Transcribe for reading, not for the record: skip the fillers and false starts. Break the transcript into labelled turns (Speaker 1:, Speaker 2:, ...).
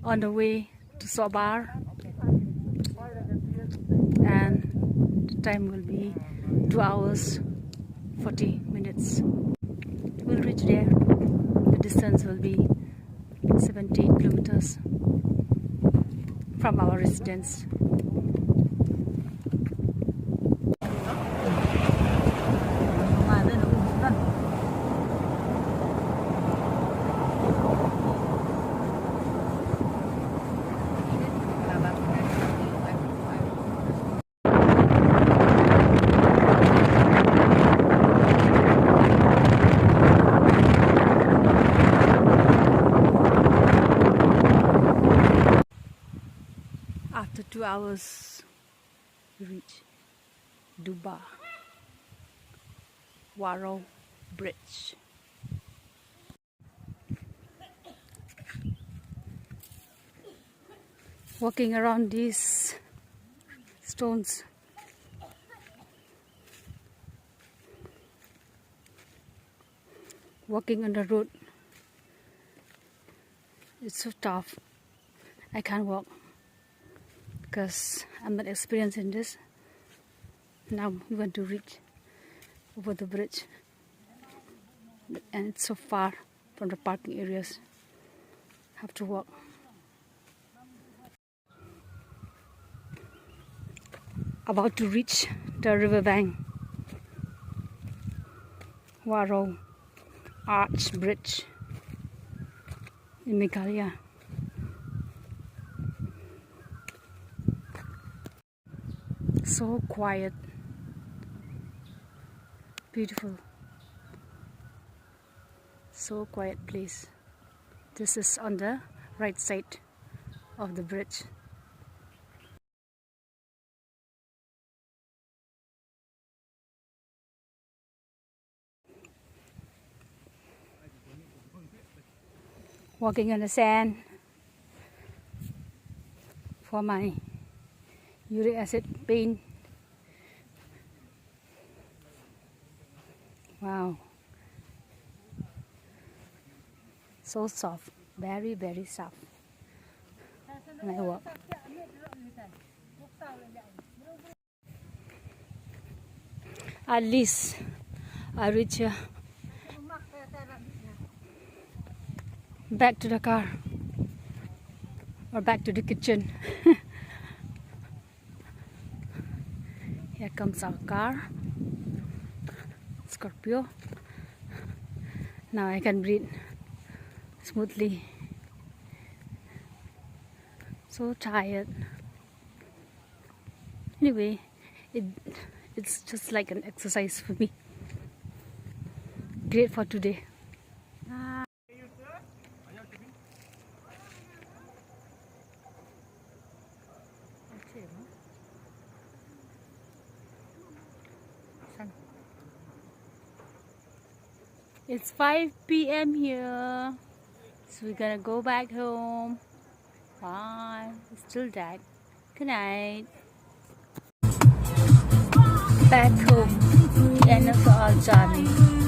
Speaker 1: on the way to Sohbar, and the time will be 2 hours 40 minutes. We'll reach there. The distance will be 70 kilometers from our residence. After 2 hours, we reach Sohbar Wah Rew Bridge. Walking around these stones, walking on the road, it's so tough. I can't walk because I'm not experienced in this. Now we want to reach over the bridge, and it's so far from the parking areas. Have to walk. About to reach the riverbank. Wah Rew Arch Bridge in Meghalaya. So quiet, beautiful, so quiet place. This is on the right side of the bridge. Walking on the sand for my uric acid pain. Wow, so soft, very very soft when I walk. At least I reach back to the car or back to the kitchen. Here comes our car, Scorpio. Now I can breathe smoothly. So tired. Anyway, it's just like an exercise for me. Great for today. It's 5 p.m. here, so we're gonna go back home. Bye. It's still dark. Good night. Back home. The end of our journey.